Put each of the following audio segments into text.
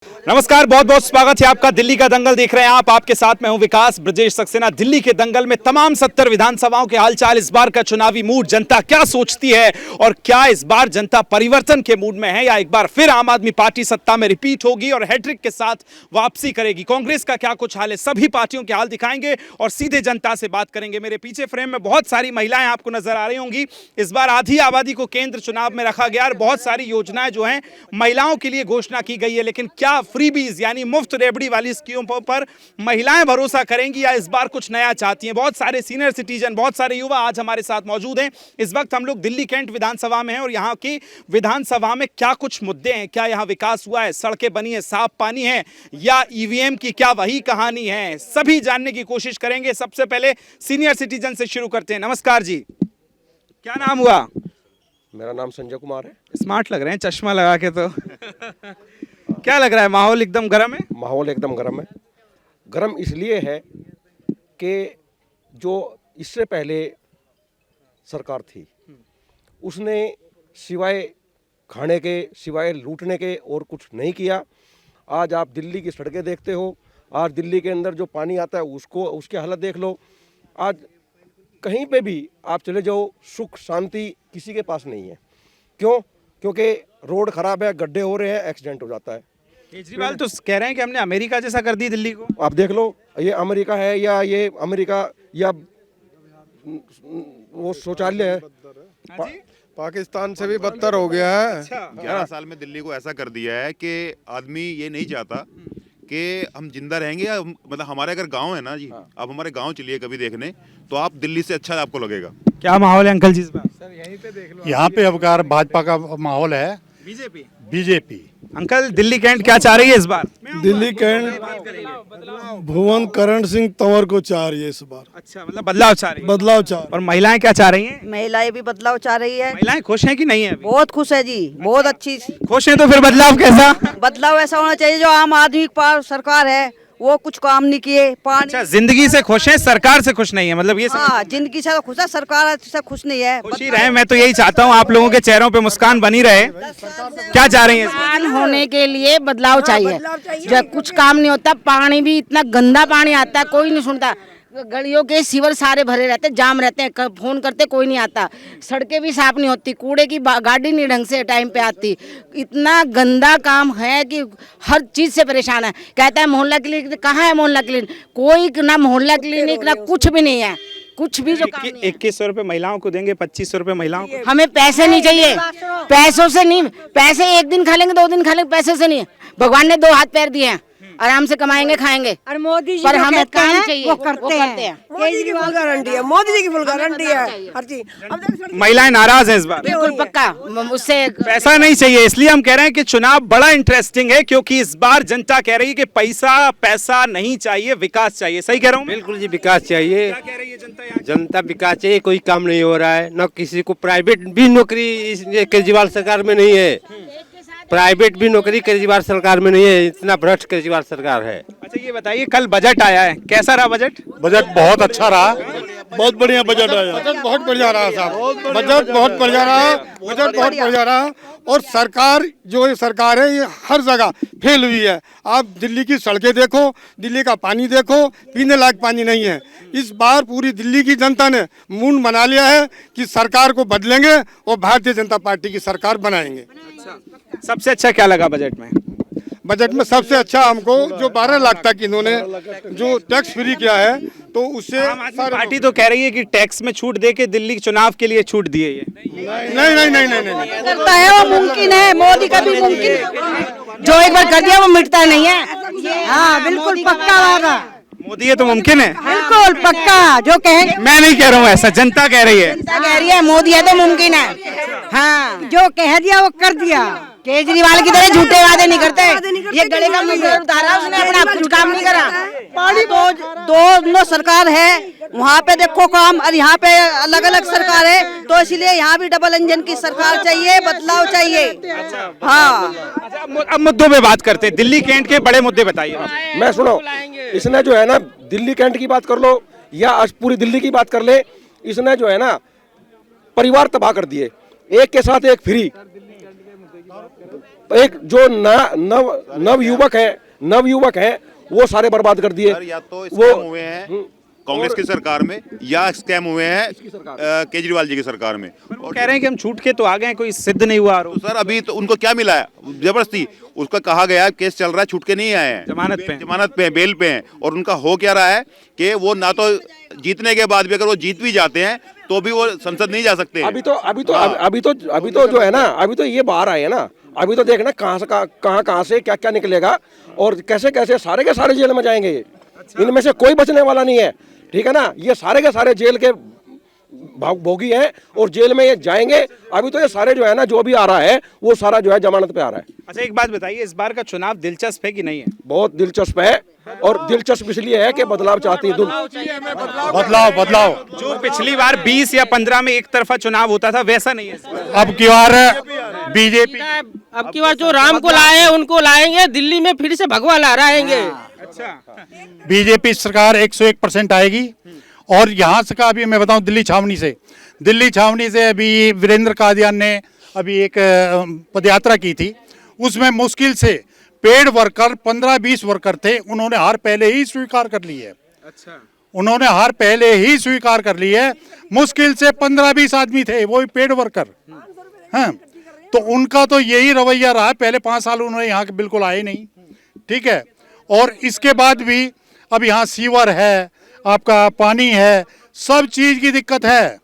नमस्कार, बहुत बहुत स्वागत है आपका। दिल्ली का दंगल देख रहे हैं आप। आपके साथ मैं हूं विकास ब्रजेश सक्सेना। दिल्ली के दंगल में तमाम 70 विधानसभाओं के हालचाल, इस बार का चुनावी मूड, जनता क्या सोचती है और क्या इस बार जनता परिवर्तन के मूड में है या एक बार फिर आम आदमी पार्टी सत्ता में रिपीट होगी और हैट्रिक के साथ वापसी करेगी। कांग्रेस का क्या कुछ हाल है, सभी पार्टियों के हाल दिखाएंगे और सीधे जनता से बात करेंगे। मेरे पीछे फ्रेम में बहुत सारी महिलाएं आपको नजर आ रही होंगी। इस बार आधी आबादी को केंद्र चुनाव में रखा गया और बहुत सारी योजनाएं जो हैं महिलाओं के लिए घोषणा की गई है। लेकिन क्या फ्रीबीज यानी मुफ्त रेबड़ी वाली स्कीमों पर महिलाएं भरोसा करेंगी या इस बार कुछ नया चाहती हैं? बहुत सारे सीनियर सिटीजन, बहुत सारे युवा आज हमारे साथ मौजूद हैं। इस वक्त हम लोग दिल्ली कैंट विधानसभा में हैं और यहाँ की विधानसभा में क्या कुछ मुद्दे हैं, क्या यहाँ विकास हुआ है, सड़कें बनी है, साफ पानी है या ईवीएम की क्या वही कहानी है, सभी जानने की कोशिश करेंगे। सबसे पहले सीनियर सिटीजन से शुरू करते हैं। नमस्कार जी, क्या नाम हुआ? मेरा नाम संजय कुमार है। स्मार्ट लग रहे हैं चश्मा लगा के तो। क्या लग रहा है, माहौल एकदम गर्म है? माहौल एकदम गर्म है। गर्म इसलिए है कि जो इससे पहले सरकार थी उसने सिवाय खाने के, सिवाय लूटने के और कुछ नहीं किया। आज आप दिल्ली की सड़कें देखते हो, आज दिल्ली के अंदर जो पानी आता है उसको, उसकी हालत देख लो। आज कहीं पे भी आप चले जाओ, सुख शांति किसी के पास नहीं है। क्यों? क्योंकि रोड खराब है, गड्ढे हो रहे हैं, एक्सीडेंट हो जाता है। केजरीवाल तो कह रहे हैं कि हमने अमेरिका जैसा कर दी दिल्ली को। आप देख लो, ये अमेरिका है या ये अमेरिका या वो शौचालय है। पाकिस्तान से भी बदतर हो गया है। 11 साल में दिल्ली को ऐसा कर दिया है कि आदमी ये नहीं चाहता कि हम जिंदा रहेंगे या मतलब हमारे अगर गांव है ना जी, आप हमारे गांव चलिए कभी देखने तो आप दिल्ली से अच्छा आपको लगेगा। क्या माहौल है अंकल जी इस बार? सर यहीं पे देख लो। यहाँ पे अब कार भाजपा का माहौल है। बीजेपी अंकल दिल्ली कैंट क्या चाह रही है इस बार? दिल्ली कैंट भुवन करण सिंह तंवर को चाह रही है इस बार। अच्छा, मतलब बदलाव चाह रही है। बदलाव चाह रही और महिलाएं क्या चाह रही हैं? महिलाएं भी बदलाव चाह रही है। महिलाएं खुश हैं कि नहीं है अभी? बहुत खुश है जी, बहुत अच्छी। खुश हैं तो फिर बदलाव कैसा? बदलाव ऐसा होना चाहिए जो आम आदमी की सरकार है वो कुछ काम नहीं किए। पानी, अच्छा, जिंदगी से खुश हैं, सरकार से खुश नहीं है, मतलब ये सब? हाँ, जिंदगी से तो खुश है, सरकार से खुश नहीं है। खुशी रहे, मैं तो यही चाहता हूँ आप लोगों के चेहरों पे मुस्कान बनी रहे। क्या चाह रही हैं इस बार? होने के लिए बदलाव चाहिए। जब कुछ काम नहीं होता, पानी भी इतना गंदा पानी आता है, कोई नहीं सुनता। गलियों के सीवर सारे भरे रहते, जाम रहते हैं, फोन करते कोई नहीं आता। सड़कें भी साफ नहीं होती, कूड़े की गाड़ी नहीं ढंग से टाइम पे आती। इतना गंदा काम है कि हर चीज से परेशान है। कहता है मोहल्ला क्लिनिक, कहाँ है मोहल्ला क्लिनिक? कोई ना मोहल्ला क्लिनिक ना कुछ भी नहीं है, कुछ भी जो काम नहीं है। 2100 रुपए महिलाओं को देंगे, 2500 रुपए महिलाओं को। हमें पैसे नहीं चाहिए, पैसों से नहीं। पैसे एक दिन खा लेंगे, 2 दिन खा लेंगे, पैसे से नहीं। भगवान ने 2 हाथ पैर दिए हैं, आराम से कमाएंगे खाएंगे। और मोदी जी पर हमें काम चाहिए, वो करते हैं। मोदी जी की फुल गारंटी है, मोदी जी की फुल गारंटी है हर चीज। महिलाएं नाराज हैं इस बार? बिल्कुल पक्का। उससे पैसा नहीं चाहिए, इसलिए हम कह रहे हैं कि चुनाव बड़ा इंटरेस्टिंग है क्योंकि इस बार जनता कह रही है कि पैसा नहीं चाहिए, विकास चाहिए। सही कह रहा हूँ? बिल्कुल जी, विकास चाहिए। क्या कह रही है जनता यहाँ? जनता विकास चाहिए, कोई काम नहीं हो रहा है, न किसी को प्राइवेट भी नौकरी इस केजरीवाल सरकार में नहीं है। प्राइवेट भी नौकरी केजरीवाल सरकार में नहीं है, इतना भ्रष्ट केजरीवाल सरकार है। अच्छा ये बताइए, कल बजट आया है, कैसा रहा बजट? बजट बहुत अच्छा रहा। बहुत बढ़िया बजट आया। बजट बहुत बढ़िया रहा साहब, बजट बहुत बढ़िया रहा, बजट बहुत बढ़िया रहा। और सरकार जो ये सरकार है ये हर जगह फेल हुई है। आप दिल्ली की सड़कें देखो, दिल्ली का पानी देखो, पीने लायक पानी नहीं है। इस बार पूरी दिल्ली की जनता ने मूड बना लिया है कि सरकार को बदलेंगे और भारतीय जनता पार्टी की सरकार बनाएंगे। सबसे अच्छा क्या लगा बजट में? बजट में सबसे अच्छा हमको जो 12 लाख तक इन्होंने जो टैक्स फ्री किया है तो उससे पार्टी तो कह रही है कि टैक्स में छूट दे के दिल्ली के चुनाव के लिए छूट दिए ये। नहीं। करता है वो मुमकिन है, मोदी का भी मुमकिन। जो एक बार कर दिया वो मिटता नहीं है। हाँ बिल्कुल पक्का वादा, मोदी है तो मुमकिन है। बिल्कुल पक्का। जो कहेंगे, मैं नहीं कह रहा हूँ ऐसा, जनता कह रही है। कह रही है मोदी है तो मुमकिन है। हाँ, जो कह दिया वो कर दिया। केजरीवाल की तरह झूठे वादे नहीं करते। ये गले का मुंह उतारा उसने, अपना कुछ काम नहीं करा। पानी दो सरकार है, वहाँ पे देखो काम, और यहाँ पे अलग अलग सरकार है, तो इसलिए यहाँ भी डबल इंजन की सरकार चाहिए, बदलाव चाहिए। हाँ, अब मुद्दों पे बात करते हैं। दिल्ली कैंट के बड़े मुद्दे बताइए। मैं सुनो, इसने जो है ना दिल्ली कैंट की बात कर लो या आज पूरी दिल्ली की बात कर ले, इसने जो है ना परिवार तबाह कर दिए। एक के साथ एक फ्री, एक जो नव युवक हैं वो सारे बर्बाद कर दिए। सर, या तो स्कैम हुए हैं कांग्रेस की सरकार में या स्कैम हुए हैं केजरीवाल जी की सरकार में। और कह रहे हैं कि हम छूट के तो आ गए, कोई सिद्ध नहीं हुआ आरोप। तो सर अभी तो उनको क्या मिला है? जबरदस्ती उसका कहा गया केस चल रहा है, छूट के नहीं आए हैं, जमानत पे हैं, बेल पे हैं। और उनका हो क्या रहा है कि वो ना तो जीतने के बाद भी अगर वो जीत भी जाते हैं तो भी वो संसद नहीं जा सकते। अभी तो जो है ना, अभी तो ये बाहर आए हैं ना, अभी तो देखना कहाँ से क्या क्या निकलेगा और कैसे कैसे सारे के सारे जेल में जाएंगे। इनमें से कोई बचने वाला नहीं है, ठीक है ना। ये सारे के सारे जेल के भोगी हैं और जेल में ये जाएंगे। अभी तो ये सारे जो है ना, जो भी आ रहा है वो सारा जो है जमानत पे आ रहा है। अच्छा, एक बात बताइए, इस बार का चुनाव दिलचस्प है कि नहीं है? बहुत दिलचस्प है, और दिलचस्प इसलिए है कि बदलाव चाहती है बदलाव। जो पिछली बार 20 या 15 में एक तरफा चुनाव होता था वैसा नहीं है इस बार। अब की बार बीजेपी, अब की बार जो राम को लाए उनको लाएंगे, दिल्ली में फिर से भगवा लहराएंगे। अच्छा, बीजेपी सरकार 101% आएगी। और यहाँ से का अभी मैं बताऊं, दिल्ली छावनी से अभी वीरेंद्र कादियान ने अभी एक पदयात्रा की थी, उसमें मुश्किल से पेड वर्कर 15-20 वर्कर थे, उन्होंने हार पहले ही स्वीकार कर ली है। अच्छा, उन्होंने हार पहले ही स्वीकार कर ली है। मुश्किल से 15-20 आदमी थे, वो भी पेड वर्कर हैं। तो उनका तो यही रवैया रहा, पहले 5 साल उन्होंने यहाँ के बिल्कुल आए नहीं, ठीक है। और इसके बाद भी अब यहाँ सीवर है, आपका पानी है, सब चीज की दिक्कत है।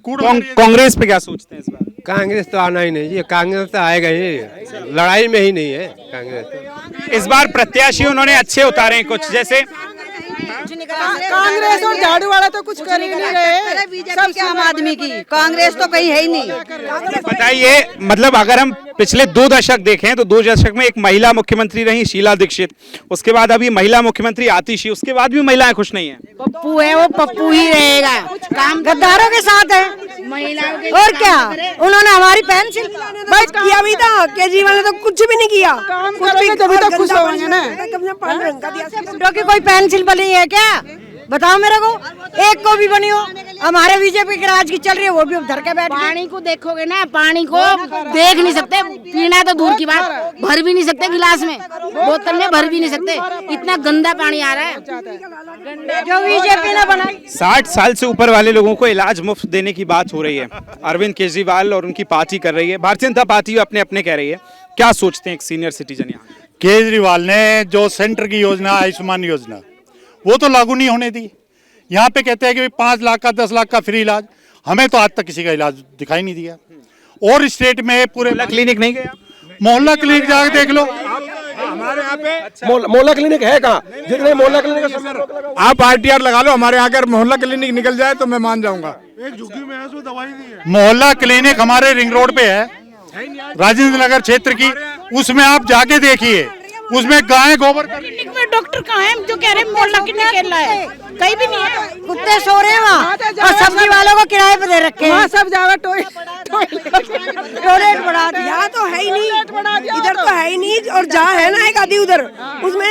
कांग्रेस पे क्या सोचते हैं इस बार? कांग्रेस तो आना ही नहीं जी, कांग्रेस तो आएगा ही, लड़ाई में ही नहीं है कांग्रेस तो। इस बार प्रत्याशी उन्होंने अच्छे उतारे हैं कुछ, जैसे कांग्रेस और झाड़ू वाला तो कुछ कर ही नहीं रहे, सब आम आदमी की। कांग्रेस तो कहीं है ही नहीं। बताइए, मतलब अगर हम पिछले 2 दशक देखें तो 2 दशक में एक महिला मुख्यमंत्री रही शीला दीक्षित, उसके बाद अभी महिला मुख्यमंत्री आतिशी, उसके बाद भी महिलाएं खुश नहीं है। पप्पू है, वो पप्पू ही रहेगा, काम गद्दारों के साथ है महिलाओं के। और क्या, उन्होंने हमारी पेंसिल बस किया भी था, केजरीवाल ने तो कुछ भी नहीं किया। तभी तो खुश होंगे ना। की कोई पेंसिल बनी है क्या, बताओ मेरे को, एक को भी बनी हो। हमारे बीजेपी के राज की चल रही है, वो भी धर के बैठ। पानी को देखोगे ना, पानी को देख नहीं सकते, पीना तो दूर की बात, भर भी नहीं सकते गिलास में, बोतल में भर भी नहीं सकते, इतना गंदा पानी आ रहा है जो बीजेपी ने बनाई। 60 साल से ऊपर वाले लोगों को इलाज मुफ्त देने की बात हो रही है, अरविंद केजरीवाल और उनकी पार्टी कर रही है, भारतीय जनता पार्टी अपने अपने कह रही है। क्या सोचते हैं एक सीनियर सिटीजन यहाँ? केजरीवाल ने जो सेंटर की योजना, आयुष्मान योजना, वो तो लागू नहीं होने दी। यहाँ पे कहते हैं कि 5 लाख का 10 लाख का फ्री इलाज, हमें तो आज तक किसी का इलाज दिखाई नहीं दिया। और स्टेट में पूरे क्लिनिक नहीं गया, मोहल्ला क्लिनिक जाकर देख लो। हमारे यहाँ पे मोहल्ला क्लिनिक है कहाँ? जितने मोहल्ला क्लिनिक आप RTR लगा लो, हमारे यहाँ अगर मोहल्ला क्लिनिक निकल जाए तो मैं मान जाऊंगा। एक झुग्गी में है, उसमें दवाई नहीं है। मोहल्ला क्लिनिक हमारे रिंग रोड पे है, राजेंद्र नगर क्षेत्र की, उसमें आप जाके देखिए, उसमें गाय गोबर क्लिनिक में डॉक्टर कहाँ है जो कह रहे हैं मोहल्ला क्लिनिक खेल रहा है, कहीं भी नहीं है। कुत्ते सो रहे हैं वहाँ, और सब्जी वालों को किराए पे दे रखे हैं। सब जगह टॉयलेट बढ़ा दिया। यहाँ तो है ही नहीं, इधर तो है ही नहीं, और जहाँ है ना एक आधी उधर, उसमें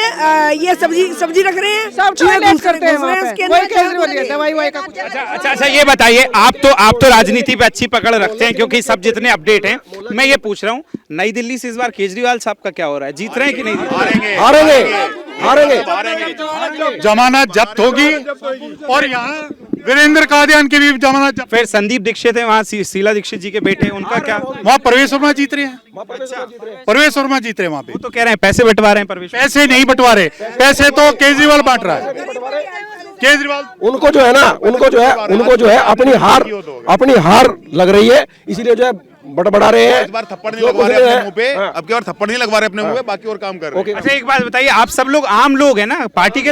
ये सब्जी रख रहे हैं, सब टॉयलेट करते हैं वहाँ पे। दवाई का कुछ। अच्छा, ये बताइए, आप तो राजनीति पे अच्छी पकड़ रखते हैं क्योंकि सब जितने अपडेट हैं। मैं ये पूछ रहा हूँ, नई दिल्ली से इस बार केजरीवाल साहब का क्या हो रहा है, जीत रहे हैं कि नहीं? हारेंगे। जमानत जब्त होगी, और यहाँ वीरेंद्र कादियान की भी जमानत जब्त। फिर संदीप दीक्षित है वहाँ, शीला दीक्षित जी के बेटे, उनका क्या? वहाँ प्रवेश वर्मा जीत रहे हैं, प्रवेश वर्मा जीत रहे हैं वहाँ पे। तो कह रहे हैं पैसे बंटवा रहे हैं प्रवेश। पैसे नहीं बंटवारे, पैसे तो केजरीवाल बांट रहा है। केजरीवाल उनको जो है अपनी हार लग रही है, इसीलिए जो है बड़ा रहे हैं। इस बार थप्पड़ नहीं लगवा रहे अपने मुंह पे, अब की बार थप्पड़ नहीं लगवा रहे अपने मुंह पे, बाकी और काम कर रहे हैं। अच्छा, एक बात बताइए, आप सब लोग आम लोग हैं ना पार्टी के?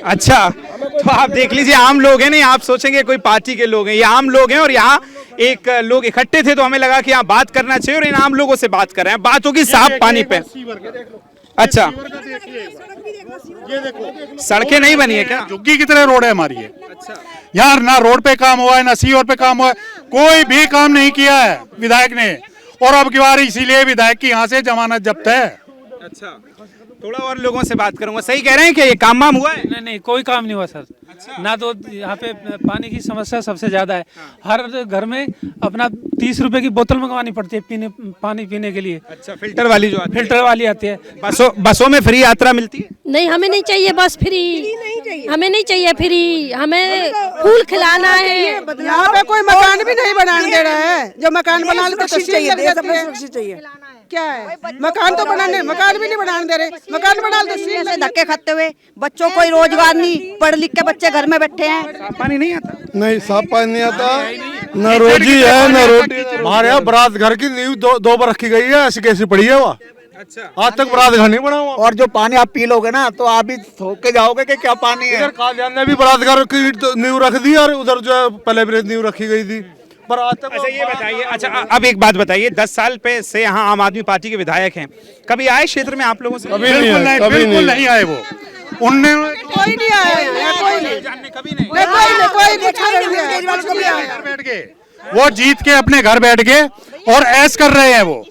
अच्छा, तो आप देख लीजिए, आम लोग हैं, नहीं आप सोचेंगे कोई पार्टी के लोग हैं, ये आम लोग हैं। और यहाँ एक लोग इकट्ठे थे तो हमें लगा कि यहाँ बात करना चाहिए, और इन आम लोगों से बात कर रहे हैं। बात होगी साफ पानी पे। अच्छा, सड़कें नहीं बनी है क्या? झुग्गी की तरह रोड है हमारी है। यहाँ ना रोड पे काम हुआ है, ना सीवर पे काम हुआ है, कोई भी काम नहीं किया है विधायक ने। और अब की बार इसीलिए विधायक की यहाँ से जमानत जब्त है। अच्छा, थोड़ा और लोगों से बात करूंगा। सही कह रहे हैं कि ये काम वाम हुआ है? नहीं, कोई काम नहीं हुआ सर। ना तो यहाँ पे पानी की समस्या सबसे ज्यादा है। हर घर में अपना 30 रुपए की बोतल मंगवानी पड़ती है पानी पीने के लिए। अच्छा, फिल्टर वाली जो आती है। फिल्टर वाली आती है। बसों में फ्री यात्रा मिलती है? नहीं, हमें नहीं चाहिए बस फ्री, हमें नहीं चाहिए फ्री, हमें फूल खिलाना है। यहाँ पे कोई मकान भी नहीं बनाने दे रहा है, जो मकान बना ले तो सुरक्षित चाहिए। क्या है मकान तो बनाने, मकान भी नहीं बनाने दे रहे, मकान बना ले धक्के खाते हुए बच्चों को रोजगार नहीं, पढ़ लिख के बच्चे घर में बैठे हैं। साफ पानी नहीं आता? नहीं, साफ पानी नहीं आता, न रोजी है न रोटी। हमारे यहाँ बारात घर की नींव दो बार रखी गई है, ऐसी कैसी पड़ी है वो। अच्छा, आज तक बारात घर नहीं बना हुआ। और जो पानी आप पी लोगे ना तो आप भी थोक के जाओगे कि क्या पानी है। इधर कादियान ने भी बारात घर की नींव रख दी और उधर जो है पहले भी नींव रखी गई थी, पर आज तक। अच्छा ये बताइए, अच्छा अब एक बात बताइए, 10 साल पे से यहाँ आम आदमी पार्टी के विधायक हैं, कभी आए क्षेत्र में आप लोगों से? बिल्कुल नहीं आए वो। उनने कोई नहीं आया, कोई नहीं, कभी नहीं। बैठ के वो जीत के अपने घर बैठ गए और ऐश कर रहे हैं वो।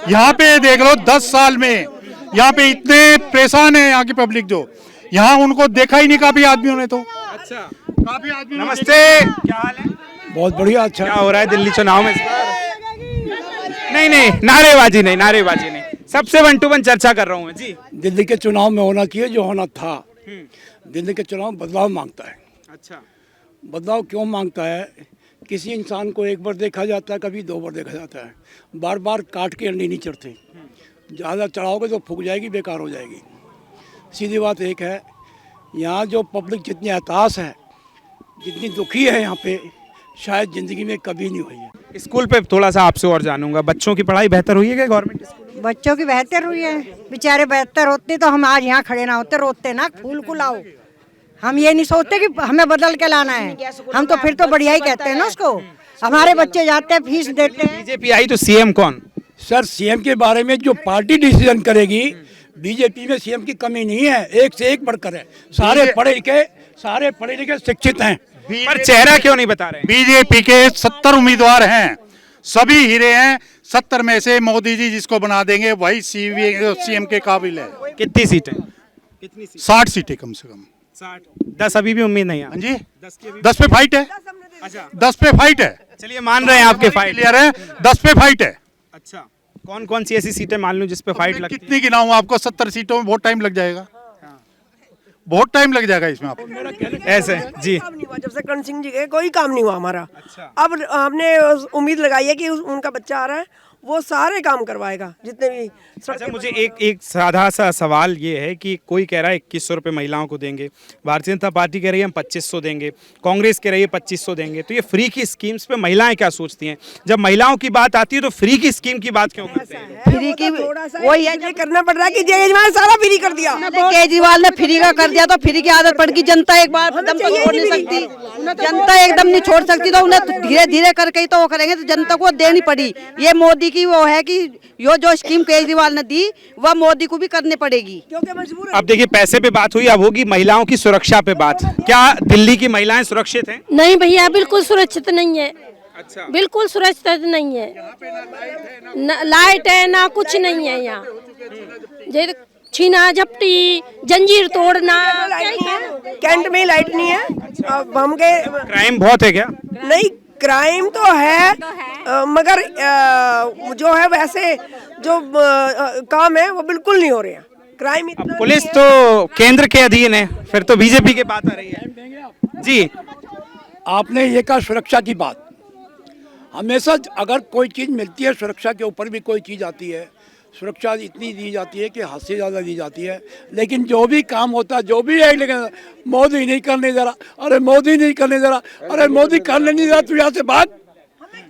यहाँ पे देख लो 10 साल में यहाँ पे इतने परेशान है यहाँ की पब्लिक, जो यहाँ उनको देखा ही नहीं काफी आदमियों ने। तो अच्छा, काफी आदमी। नमस्ते, क्या हाल है? बहुत बढ़िया। अच्छा, क्या हो रहा है दिल्ली चुनाव में? नहीं, नारेबाजी नहीं, सबसे 1 to 1 चर्चा कर रहा हूँ मैं जी। दिल्ली के चुनाव में होना चाहिए जो होना था। दिल्ली के चुनाव बदलाव मांगता है। अच्छा, बदलाव क्यों मांगता है? किसी इंसान को एक बार देखा जाता है, कभी 2 बार देखा जाता है, बार बार काट के अंडी नहीं चढ़ते। ज़्यादा चढ़ाओगे तो फूक जाएगी, बेकार हो जाएगी। सीधी बात एक है, यहाँ जो पब्लिक जितनी हताश है, जितनी दुखी है यहाँ पे, शायद ज़िंदगी में कभी नहीं हुई है। स्कूल पे थोड़ा सा आपसे और जानूंगा, बच्चों की पढ़ाई बेहतर हुई है क्या गवर्नमेंट स्कूल? बच्चों की बेहतर हुई है, बेचारे बेहतर होते तो हम आज यहाँ खड़े ना होते, रोते ना फूल को लाओ। हम ये नहीं सोचते कि हमें बदल के लाना है, हम तो फिर तो बढ़िया ही कहते हैं ना उसको। हमारे बच्चे जाते हैं, फीस देते हैं। बीजेपी आई तो सीएम कौन? सर, सीएम के बारे में जो पार्टी डिसीजन करेगी, बीजेपी में सीएम की कमी नहीं है, एक से एक बढ़कर है। सारे पढ़े लिखे शिक्षित हैं, पर चेहरा क्यों नहीं बता रहे? बीजेपी के 70 उम्मीदवार हैं, सभी हीरे हैं। 70 में से मोदी जी जिसको बना देंगे वही सीएम के काबिल है। कितनी सीटें? 60 सीटें कम से कम। 60, 10 अभी भी उम्मीद नहीं है? हाँ जी, 10 पे फाइट है। अच्छा, 10 पे फाइट है। चलिए मान रहे हैं आपके फाइट क्लियर है, 10 पे फाइट है। अच्छा, कौन कौन सी ऐसी सीटें मान लूं जिस पे फाइट लगती है? कितनी गिनाऊं आपको? 70 सीटों में बहुत टाइम लग जाएगा, बहुत टाइम लग जाएगा इसमें आपको। ऐसे जी, जब से करण सिंह जी के कोई काम नहीं हुआ हमारा। अच्छा। अब हमने उम्मीद लगाई है कि उनका बच्चा आ रहा है, वो सारे काम करवाएगा जितने भी। अच्छा, मुझे एक साधा सा सवाल ये है कि कोई कह रहा है 2100 रुपये महिलाओं को देंगे, भारतीय जनता पार्टी कह रही है हम 2500 देंगे, कांग्रेस कह रही है 2500 देंगे। तो ये फ्री की स्कीम्स पे महिलाएं क्या सोचती हैं? जब महिलाओं की बात आती है तो फ्री की स्कीम की बात क्यों करते हैं? फ्री की वही है, करना पड़ रहा है कि केजरीवाल सारा फ्री कर दिया। केजरीवाल ने फ्री का कर दिया तो फ्री की आदत पड़ गई। जनता एक बार एकदम तो छोड़ नहीं सकती, जनता एकदम नहीं छोड़ सकती, तो उन्हें धीरे धीरे करके ही तो वो करेंगे। तो जनता को देनी पड़ी। ये मोदी की वो है कि यो जो स्कीम केजरीवाल ने दी वह मोदी को भी करनी पड़ेगी, क्योंकि मजबूर है। अब देखिए, पैसे पे बात हुई, अब होगी महिलाओं की सुरक्षा पे बात। क्या दिल्ली की महिलाएं सुरक्षित हैं? नहीं भैया, बिल्कुल सुरक्षित नहीं है। अच्छा, बिल्कुल सुरक्षित नहीं है, न लाइट है ना कुछ नहीं है यहाँ। छीना झपटी, जंजीर तोड़ना, कैंट में लाइट नहीं है। अब हम के क्राइम बहुत है क्या? नहीं, क्राइम तो है, मगर जो है वैसे जो काम है वो बिल्कुल नहीं हो रहे हैं। क्राइम इतना पुलिस तो केंद्र के अधीन है, फिर तो बीजेपी की बात आ रही है जी। आपने ये कहा सुरक्षा की बात। हमेशा अगर कोई चीज़ मिलती है, सुरक्षा के ऊपर भी कोई चीज़ आती है, सुरक्षा इतनी दी जाती है कि हद से ज़्यादा दी जाती है। लेकिन जो भी काम होता है, जो भी है, लेकिन मोदी नहीं करने दे रहा, अरे मोदी नहीं करने दे रहा, अरे मोदी करने नहीं दे रहा, तू यहाँ से भाग।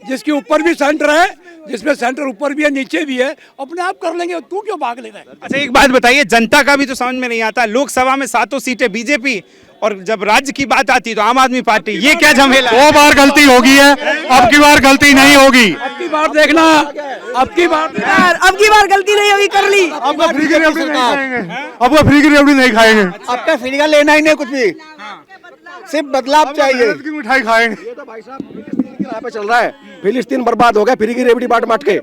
जिसके ऊपर भी सेंटर है, जिसमें सेंटर ऊपर भी है नीचे भी है, अपने आप कर लेंगे, तू क्यों भाग ले रहा है? अच्छा, एक बात बताइए, जनता का भी तो समझ में नहीं आता। लोकसभा में 7 सीटें बीजेपी, और जब राज्य की बात आती तो आम आदमी पार्टी, ये क्या झमेला? 2 बार गलती होगी है, अब की बार गलती नहीं होगी। अब की बार देखना, अब की बार गलती नहीं होगी, कर ली। आपका फ्री की रेवड़ी नहीं खाएंगे, आपका फ्री की रेवड़ी नहीं खाएंगे, आपका फ्री का लेना ही नहीं कुछ भी, सिर्फ बदलाव चाहिए। की मिठाई खाएंगे। ये तो भाई साहब यहाँ पे चल रहा है, फिलिस्तीन बर्बाद हो गया फ्री की रेवड़ी बांट के,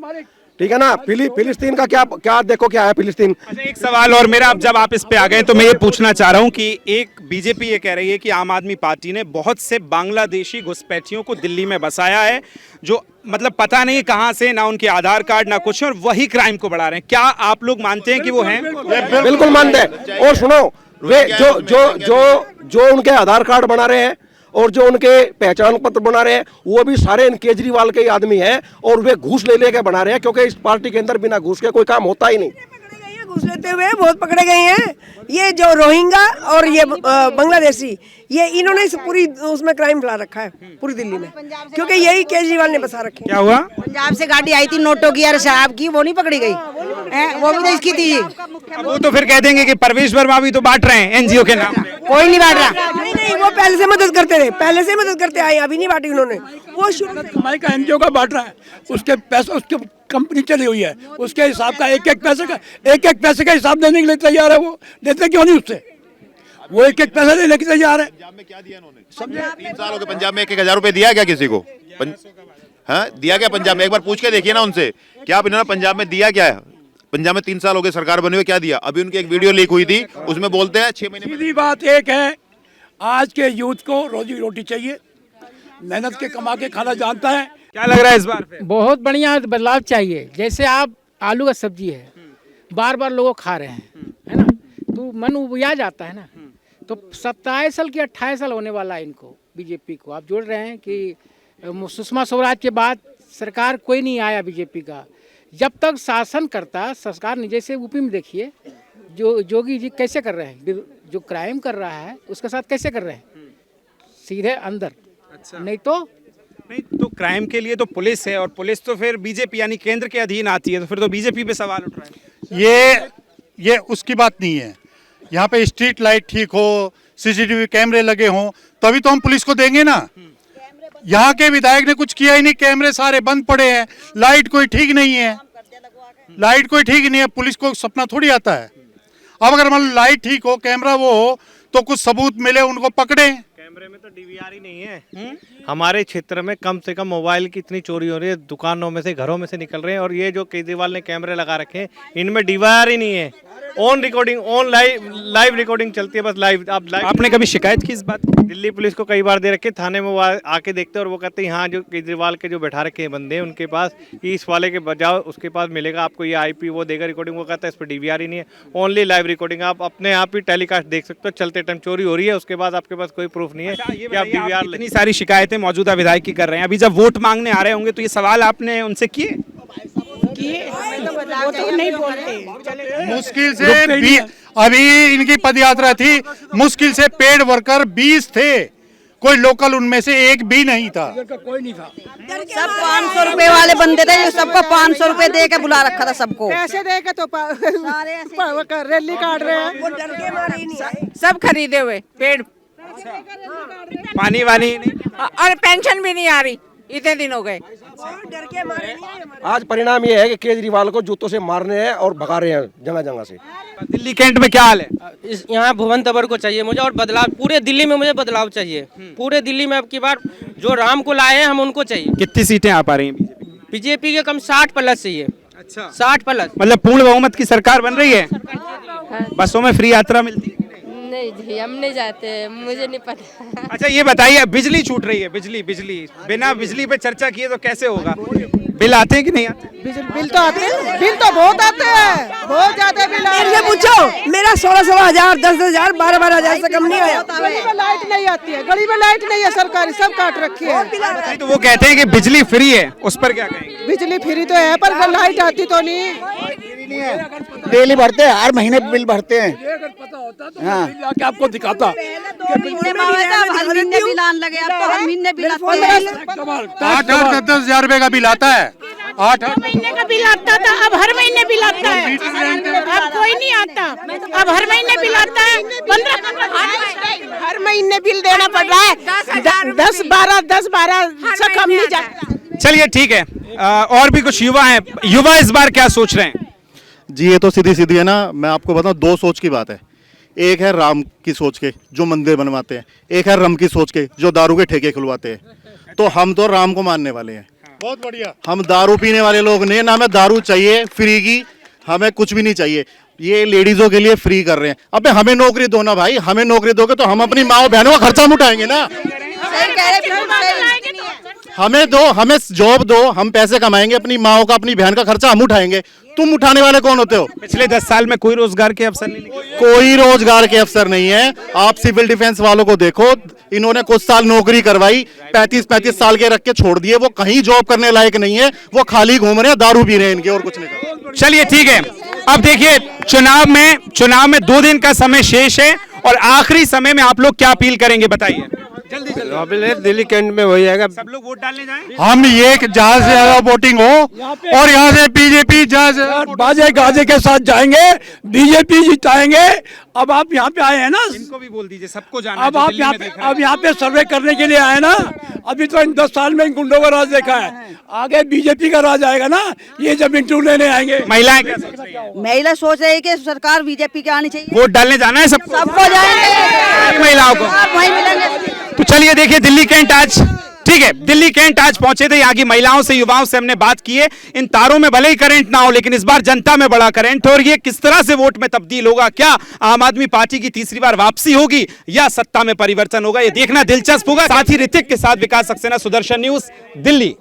ठीक है ना। फिलिस्तीन का क्या देखो क्या है फिलिस्तीन। अच्छा, एक सवाल और मेरा, अब जब आप इस पे आ गए तो मैं ये पूछना चाह रहा हूँ कि एक बीजेपी ये कह रही है कि आम आदमी पार्टी ने बहुत से बांग्लादेशी घुसपैठियों को दिल्ली में बसाया है, जो मतलब पता नहीं कहां से, ना उनके आधार कार्ड ना कुछ, और वही क्राइम को बढ़ा रहे हैं। क्या आप लोग मानते हैं कि वो हैं? बिल्कुल मानते हैं। और सुनो, वे जो जो जो जो उनके आधार कार्ड बना रहे हैं और जो उनके पहचान पत्र बना रहे हैं, वो भी सारे इन केजरीवाल के ही आदमी हैं, और वे घूस ले लेके बना रहे हैं, क्योंकि इस पार्टी के अंदर बिना घूस के कोई काम होता ही नहीं। घूस लेते हुए बहुत पकड़े गए हैं। ये जो रोहिंगा और ये बांग्लादेशी, ये इन्होंने इस पूरी उसमें क्राइम फैला रखा है पूरी दिल्ली में, क्योंकि यही केजरीवाल ने बसा रखे। क्या हुआ? पंजाब से गाड़ी आई थी नोटों की और शराब की, वो नहीं पकड़ी गई, वो भी तो इसकी थी। वो तो फिर कह देंगे कि परवेश वर्मा भी तो बांट रहे हैं एनजीओ के नाम पे। कोई नहीं बांट रहा। नहीं, वो पहले से मदद करते रहे, पहले से मदद करते आए, अभी नहीं बांटी उन्होंने। वो शुरू कमाई का एनजीओ का बांट रहा है, उसके पैसे, उसकी कंपनी चली हुई है, उसके हिसाब का एक एक पैसे का हिसाब देने के लिए तैयार है। वो देते क्यों नहीं उससे? वो एक एक पैसा लेने के तैयार है। पंजाब में क्या दिया इन्होंने? 3 साल हो गए पंजाब में 1,000 रुपए दिया क्या किसी को? हाँ, दिया क्या पंजाब में? एक बार पूछ के देखिए ना उनसे, क्या इन्होंने पंजाब में दिया क्या है? पंजाब में 3 साल हो गए सरकार बने हुए, क्या दिया? अभी उनकी एक वीडियो लीक हुई थी, उसमें बोलते हैं 6 महीने। सीधी बात एक है, आज के यूथ को रोजी रोटी चाहिए, मेहनत के कमा के खाना जानता है। क्या लग रहा है इस बार पे? बहुत बढ़िया बदलाव चाहिए। जैसे आप आलू का सब्जी है, बार बार लोग खा रहे हैं, है ना, तो मन उबिया जाता है ना। तो 27 साल की 28 साल होने वाला है इनको, बीजेपी को। आप जोड़ रहे हैं कि सुषमा स्वराज के बाद सरकार कोई नहीं आया बीजेपी का। जब तक शासन करता सरकार नहीं, जैसे यूपी में देखिए जो जोगी जी कैसे कर रहे हैं, जो क्राइम कर रहा है उसके साथ कैसे कर रहे हैं, सीधे अंदर। अच्छा। नहीं तो क्राइम के लिए तो पुलिस है, और पुलिस तो फिर बीजेपी यानी केंद्र के अधीन आती है, तो फिर तो बीजेपी पे सवाल उठ रहा है। ये उसकी बात नहीं है। यहाँ पे स्ट्रीट लाइट ठीक हो, सीसीटीवी कैमरे लगे हों, तभी तो हम पुलिस को देंगे ना। यहाँ के विधायक ने कुछ किया ही नहीं, कैमरे सारे बंद पड़े हैं, लाइट कोई ठीक नहीं है, पुलिस को सपना थोड़ी आता है। अब अगर मान लो लाइट ठीक हो, कैमरा वो हो, तो कुछ सबूत मिले, उनको पकड़े। कैमरे में तो डीवीआर ही नहीं है। हमारे क्षेत्र में कम से कम मोबाइल की इतनी चोरी हो रही है, दुकानों में से, घरों में से निकल रहे हैं, और ये जो केजरीवाल ने कैमरे लगा रखे हैं, इनमें डीवीआर ही नहीं है। On recording, on live recording चलती है, बस लाइव। आपने कभी शिकायत की इस बात की? दिल्ली पुलिस को कई बार दे रखे, थाने में वो आके देखते हैं और वो कहते हैं हाँ, जो केजरीवाल के जो बैठा रखे हैं बंदे हैं उनके पास इस वाले के बजाय उसके पास मिलेगा आपको ये आईपी, वो देगा रिकॉर्डिंग। वो कहता है इस पर डीवीआर ही नहीं है, ओनली लाइव रिकॉर्डिंग। आप अपने आप ही टेलीकास्ट देख सकते हो, चलते टाइम चोरी हो रही है, उसके बाद आपके पास कोई प्रूफ नहीं है कि आप डीवीआर। इतनी सारी शिकायतें मौजूदा विधायक की कर रहे हैं, अभी जब वोट मांगने आ रहे होंगे तो ये सवाल आपने उनसे किए? वो तो नहीं बोलते। मुश्किल से अभी इनकी पदयात्रा थी, मुश्किल से पेड वर्कर 20 थे, कोई लोकल उनमें से एक भी नहीं था। कोई नहीं था। सब 500 रुपए वाले बंदे थे, सबको 500 रुपए दे के बुला रखा था सबको। पैसे दे के तो रैली काट रहे हैं, वो डर के मारे ही नहीं आए। सब खरीदे हुए पेड़, पानी वानी नहीं, और पेंशन भी नहीं आ रही, इतने दिन हो गए। डर के मारे नहीं आए। आज परिणाम ये है कि केजरीवाल को जूतों से मारने हैं और भगा रहे हैं जगह जगह से। दिल्ली कैंट में क्या हाल है? यहाँ भुवन तंवर को चाहिए मुझे, और बदलाव पूरे दिल्ली में मुझे बदलाव चाहिए। पूरे दिल्ली में अब की बार जो राम को लाए हैं हम उनको चाहिए। कितनी सीटें आ पा रही हैं बीजेपी के? कम 60 प्लस चाहिए। अच्छा, 60 प्लस, मतलब पूर्ण बहुमत की सरकार बन रही है। बसों में फ्री यात्रा मिलती है? नहीं जी, हम नहीं जाते, मुझे नहीं पता। अच्छा ये बताइए, बिजली छूट रही है, बिजली बिना बिजली पे चर्चा किए तो कैसे होगा? बिल आते हैं कि नहीं आते? बिल तो आते हैं, बिल तो बहुत आते हैं, बहुत ज्यादा बिल। मेरे से पूछो, मेरा 16-16 हजार, 10-10 हजार, 12-12 हजार से कम नहीं आया। गली में लाइट नहीं आती है, गली में लाइट नहीं है, सरकारी सब काट रखी है। तो वो कहते हैं कि बिजली फ्री है, उस पर क्या कहेंगे? बिजली फ्री तो है पर लाइट आती तो नहीं। डेली भरते हैं, हर महीने बिल भरते हैं। अगर पता होता तो बिल जाके आपको दिखाता। 8-10 हजार रुपए का बिल आता है, 8-8 महीने का बिल आता था, अब हर महीने बिल आता है। अब कोई नहीं आता, अब हर महीने बिल आता है। 15 हर महीने बिल देना पड़ रहा है। 10-12 से कम नहीं जाता। चलिए ठीक है, और भी कुछ युवा हैं, युवा इस बार क्या सोच रहे हैं? जी ये तो सीधी सीधी है ना, मैं आपको बताऊं, 2 सोच की बात है। एक है राम की सोच के जो मंदिर बनवाते हैं, एक है रम की सोच के जो दारू के ठेके खुलवाते हैं। तो हम तो राम को मानने वाले हैं। बहुत बढ़िया। हम दारू पीने वाले लोग नहीं, ना हमें दारू चाहिए फ्री की, हमें कुछ भी नहीं चाहिए। ये लेडीजों के लिए फ्री कर रहे हैं। अबे हमें नौकरी दो ना भाई, हमें नौकरी दोगे तो हम अपनी माँ बहनों का खर्चा उठाएंगे ना। हमें दो, हमें जॉब दो, हम पैसे कमाएंगे, अपनी माँ का अपनी बहन का खर्चा हम उठाएंगे। तुम उठाने वाले कौन होते हो? पिछले 10 साल में कोई रोजगार के अवसर नहीं, कोई रोजगार के अवसर नहीं है। आप सिविल डिफेंस वालों को देखो, इन्होंने कुछ साल नौकरी करवाई, 35-35 साल के रख के छोड़ दिए। वो कहीं जॉब करने लायक नहीं है, वो खाली घूम रहे हैं, दारू पी रहे हैं इनके, और कुछ नहीं। चलिए ठीक है, अब देखिए चुनाव में 2 दिन का समय शेष है और आखिरी समय में आप लोग क्या अपील करेंगे बताइए। दिल्ली कैंट में वही आएगा। सब लोग वोट डालने जाएं। हम ये जहाँ से ज्यादा वोटिंग हो और यहाँ से बीजेपी जहाँ से बाजे गाजे के साथ जाएंगे, बीजेपी जिताएंगे। अब आप यहाँ पे आए हैं ना, इनको भी बोल दीजिए, सबको जाना अब आप यहाँ पे सर्वे करने के लिए आए ना। अभी तो इन 10 साल में इन गुंडों का राज देखा है, आगे बीजेपी का राज आएगा ना, ये जब इंटरव्यू लेने आएंगे। महिलाएं क्या सोच रही हैं? महिला सोच रही है कि सरकार बीजेपी की आनी चाहिए। वोट डालने जाना है सबको जाएंगे महिलाओं को। वहीं मिलेंगे। तो चलिए देखिए दिल्ली कैंट आज, ठीक है, दिल्ली कैंट आज पहुंचे थे। यहाँ की महिलाओं से, युवाओं से हमने बात की है। इन तारों में भले ही करंट ना हो, लेकिन इस बार जनता में बड़ा करंट है और ये किस तरह से वोट में तब्दील होगा। क्या आम आदमी पार्टी की तीसरी बार वापसी होगी या सत्ता में परिवर्तन होगा, ये देखना दिलचस्प होगा। साथ ही ऋतिक के साथ विकास सक्सेना, सुदर्शन न्यूज, दिल्ली।